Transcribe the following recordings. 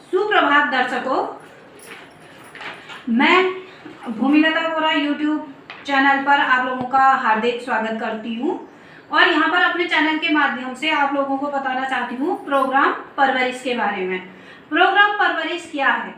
सुप्रभात दर्शकों, मैं भूमिलता बोरा यूट्यूब चैनल पर आप लोगों का हार्दिक स्वागत करती हूँ और यहाँ पर अपने चैनल के माध्यम से आप लोगों को बताना चाहती हूँ प्रोग्राम परवरिश के बारे में। प्रोग्राम परवरिश क्या है?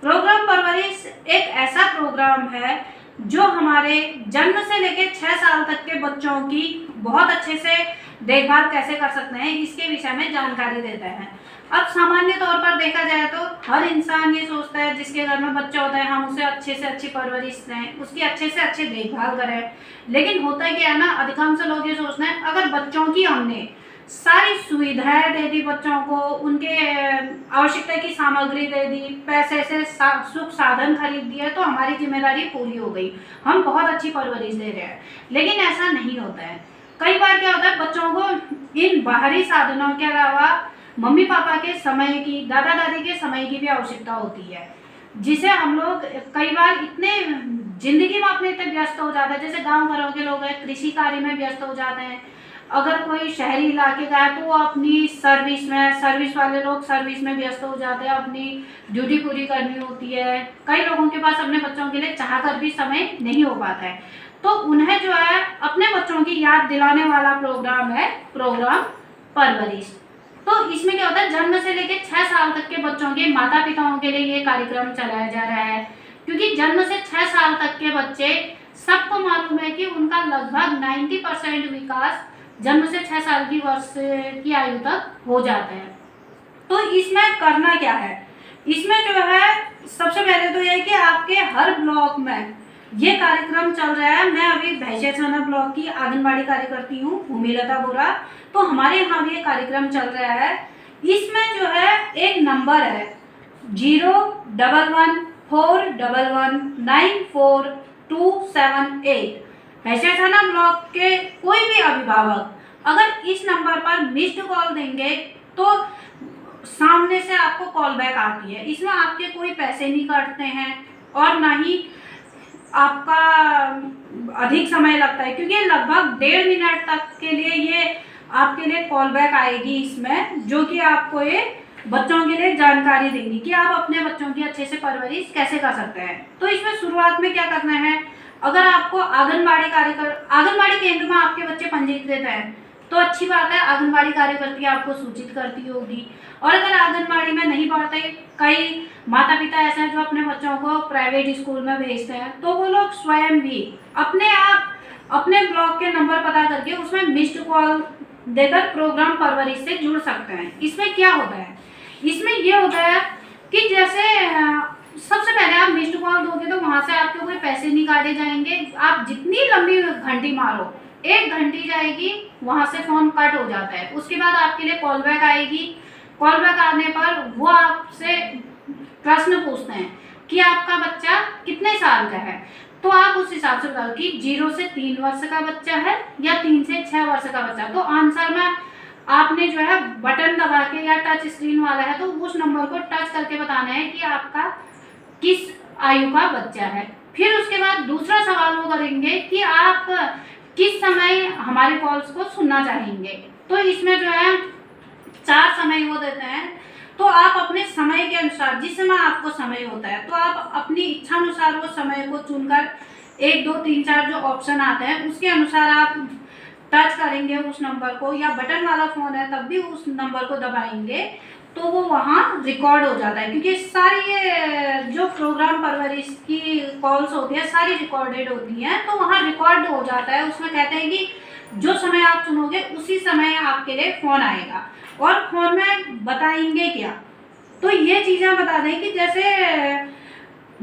प्रोग्राम परवरिश एक ऐसा प्रोग्राम है जो हमारे जन्म से लेकर 6 साल तक के बच्चों की बहुत अच्छे से देखभाल कैसे कर सकते हैं इसके विषय में जानकारी देता है। अब सामान्य तौर पर देखा जाए तो हर इंसान ये सोचता है जिसके घर में बच्चा होता है हम उसे अच्छे से अच्छी परवरिश दें, उसकी अच्छे से अच्छी देखभाल करें। लेकिन होता क्या है ना, अधिकांश लोग ये सोचते हैं अगर बच्चों की हमने सारी सुविधाएं दे दी, बच्चों को उनके आवश्यकता की सामग्री दे दी, पैसे से सुख साधन खरीद दिए तो हमारी जिम्मेदारी पूरी हो गई, हम बहुत अच्छी परवरिश दे रहे हैं। लेकिन ऐसा नहीं होता है। कई बार क्या होता है, बच्चों को इन बाहरी साधनों के अलावा मम्मी पापा के समय की, दादा दादी के समय की भी आवश्यकता होती है, जिसे हम लोग कई बार इतने जिंदगी में अपने इतने व्यस्त हो जाते हैं। जैसे गांव घरों के लोग हैं, कृषि कार्य में व्यस्त हो जाते हैं। अगर कोई शहरी इलाके का है तो वो अपनी सर्विस वाले लोग सर्विस में व्यस्त हो जाते हैं, अपनी ड्यूटी पूरी करनी होती है। कई लोगों के पास अपने बच्चों के लिए चाह कर भी समय नहीं हो पाता है, तो उन्हें जो है अपने बच्चों की याद दिलाने वाला प्रोग्राम है प्रोग्राम परवरिश। तो इसमें क्या होता है, जन्म से लेकर 6 साल तक के बच्चों के माता पिताओं के लिए ये कार्यक्रम चलाया जा रहा है, क्योंकि जन्म से 6 साल तक के बच्चे, सबको मालूम है कि उनका लगभग 90% विकास जन्म से 6 साल की वर्ष की आयु तक हो जाता है। तो इसमें करना क्या है, इसमें जो है सबसे पहले तो यह कि आपके हर ब्लॉक में ये कार्यक्रम चल रहा है। मैं अभी भैंसियाछाना ब्लॉक की आंगनबाड़ी कार्यकर्ती हूँ, भूमिलता बोरा। तो हमारे यहाँ भी ये कार्यक्रम चल रहा है। इसमें जो है एक नंबर है 01141194278। भैंसियाछाना ब्लॉक के कोई भी अभिभावक अगर इस नंबर पर मिस्ड कॉल देंगे तो सामने से आपको कॉल बैक आती है। इसमें आपके कोई पैसे नहीं कटते हैं और ना ही आपका अधिक समय लगता है, क्योंकि लगभग 1.5 मिनट तक के लिए ये आपके लिए कॉल बैक आएगी इसमें, जो कि आपको ये बच्चों के लिए जानकारी देंगी कि आप अपने बच्चों की अच्छे से परवरिश कैसे कर सकते हैं। तो इसमें शुरुआत में क्या करना है, अगर आपको आंगनबाड़ी केंद्र में आपके बच्चे पंजीकृत हैं तो अच्छी बात है, आंगनबाड़ी कार्यकर्ती आपको सूचित करती होगी। और अगर आंगनबाड़ी में नहीं पढ़ते, कई माता पिता ऐसे हैं जो अपने बच्चों को प्राइवेट स्कूल में भेजते हैं, तो वो लोग स्वयं भी अपने आप अपने ब्लॉक के नंबर पता करके उसमें मिस्ड कॉल देकर प्रोग्राम परवरिश से जुड़ सकते हैं। इसमें क्या होता है, इसमें ये होता है कि जैसे सबसे पहले आप मिस्ड कॉल दोगे तो वहां से आपके कोई पैसे नहीं काटे जाएंगे। आप जितनी लंबी घंटी मारो, 1 घंटी जाएगी, वहां से फोन कट हो जाता है। उसके बाद आपके लिए कॉल बैक आएगी। कॉल बैक आने पर वो आपसे प्रश्न पूछते हैं कि आपका बच्चा कितने साल का है, तो आप उस हिसाब से बताओ कि 0 से 3 वर्ष का बच्चा है या 3 से 6 वर्ष का बच्चा। तो आंसर में आपने जो है बटन दबा के, या टच स्क्रीन वाला है तो उस नंबर को टच करके बताना है कि आपका किस आयु का बच्चा है। फिर उसके बाद दूसरा सवाल वो करेंगे कि आप किस समय हमारे कॉल्स को सुनना चाहेंगे। तो इसमें जो है 4 समय वो देते हैं, तो आप अपने समय के अनुसार, जिस समय आपको समय होता है तो आप अपनी इच्छा अनुसार वो समय को चुनकर 1 2 3 4 जो ऑप्शन आते हैं उसके अनुसार आप टच करेंगे उस नंबर को, या बटन वाला फोन है तब भी उस नंबर को दबाएंगे तो वो वहाँ रिकॉर्ड हो जाता है। क्योंकि सारी ये जो प्रोग्राम परवरिश की कॉल्स होती है सारी रिकॉर्डेड होती हैं, तो वहाँ रिकॉर्ड हो जाता है। उसमें कहते हैं कि जो समय आप चुनोगे उसी समय आपके लिए फ़ोन आएगा। और फ़ोन में बताएंगे क्या, तो ये चीज़ें बता दें कि जैसे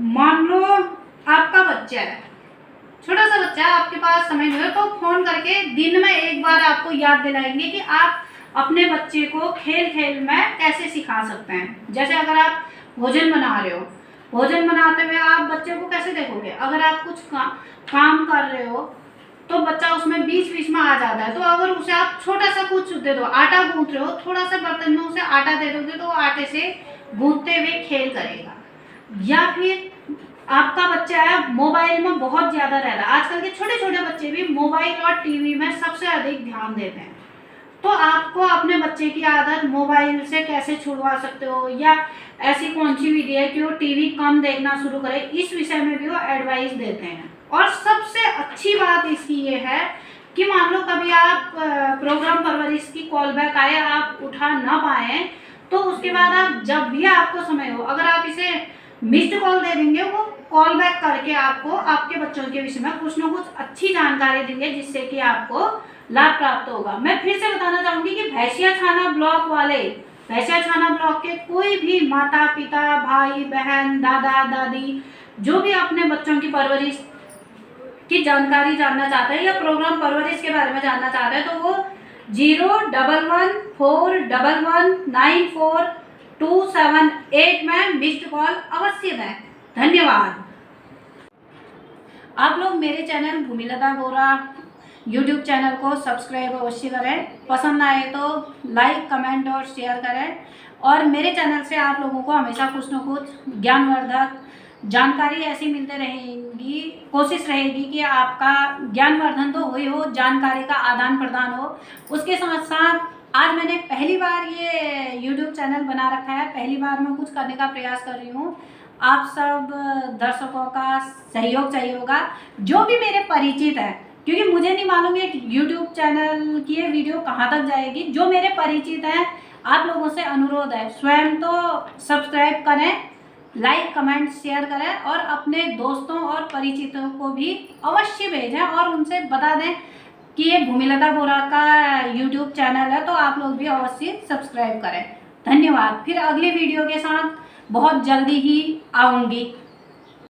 मान लो आपका बच्चा है, छोटा सा बच्चा है, आपके पास समय नहीं है, तो फ़ोन करके दिन में एक बार आपको याद दिलाएंगे कि आप अपने बच्चे को खेल खेल में कैसे सिखा सकते हैं। जैसे अगर आप भोजन बना रहे हो, भोजन बनाते हुए आप बच्चे को कैसे देखोगे, अगर आप कुछ काम कर रहे हो तो बच्चा उसमें बीच बीच में आ जाता है, तो अगर उसे आप छोटा सा कुछ दे दो, आटा गूंथ रहे हो, थोड़ा सा बर्तन में उसे आटा दे दोगे तो वो आटे से गूंथते हुए खेल करेगा। या फिर आपका बच्चा है मोबाइल में बहुत ज़्यादा रह रहा है, आजकल के छोटे छोटे बच्चे भी मोबाइल और टीवी में सबसे अधिक ध्यान देते हैं, तो आपको अपने बच्चे की आदत मोबाइल से कैसे छुड़वा सकते हो, या ऐसी कौन सी विधि है कि वो टीवी कम देखना शुरू करे, इस विषय में भी वो एडवाइस देते हैं। और सबसे अच्छी बात इसकी ये है कि मान लो कभी आप प्रोग्राम परवरिश की कॉल बैक आए, आप उठा ना पाए, तो उसके बाद आप जब भी आपको समय हो, अगर आप इसे मिस्ड कॉल दे देंगे, वो कॉल बैक करके आपको आपके बच्चों के विषय में कुछ ना कुछ अच्छी जानकारी देंगे, जिससे कि आपको लाभ प्राप्त होगा। मैं फिर से बताना चाहूँगी कि भैंसिया छाना ब्लॉक वाले, भैंसिया छाना ब्लॉक के कोई भी माता पिता, भाई बहन, दादा दादी, जो भी अपने बच्चों की परवरिश की जानकारी जानना चाहते हैं या प्रोग्राम परवरिश के बारे में जानना चाहते हैं, तो वो 011419427 में मिस्ड कॉल अवश्य दें। धन्यवाद। आप लोग मेरे चैनल भूमिलता बोरा यूट्यूब चैनल को सब्सक्राइब अवश्य करें, पसंद आए तो लाइक कमेंट और शेयर करें। और मेरे चैनल से आप लोगों को हमेशा कुछ न कुछ ज्ञानवर्धक जानकारी ऐसी मिलते रहेंगी, कोशिश रहेगी कि आपका ज्ञानवर्धन तो हो, जानकारी का आदान प्रदान हो। उसके साथ साथ आज मैंने पहली बार ये यूट्यूब चैनल बना रखा है, पहली बार मैं कुछ करने का प्रयास कर रही हूँ। आप सब दर्शकों का सहयोग चाहिए होगा, जो भी मेरे परिचित है, क्योंकि मुझे नहीं मालूम ये यूट्यूब चैनल की ये वीडियो कहाँ तक जाएगी। जो मेरे परिचित हैं, आप लोगों से अनुरोध है, स्वयं तो सब्सक्राइब करें, लाइक कमेंट शेयर करें, और अपने दोस्तों और परिचितों को भी अवश्य भेजें और उनसे बता दें कि ये भूमिलता बोरा का यूट्यूब चैनल है, तो आप लोग भी अवश्य सब्सक्राइब करें। धन्यवाद। फिर अगली वीडियो के साथ बहुत जल्दी ही आऊँगी।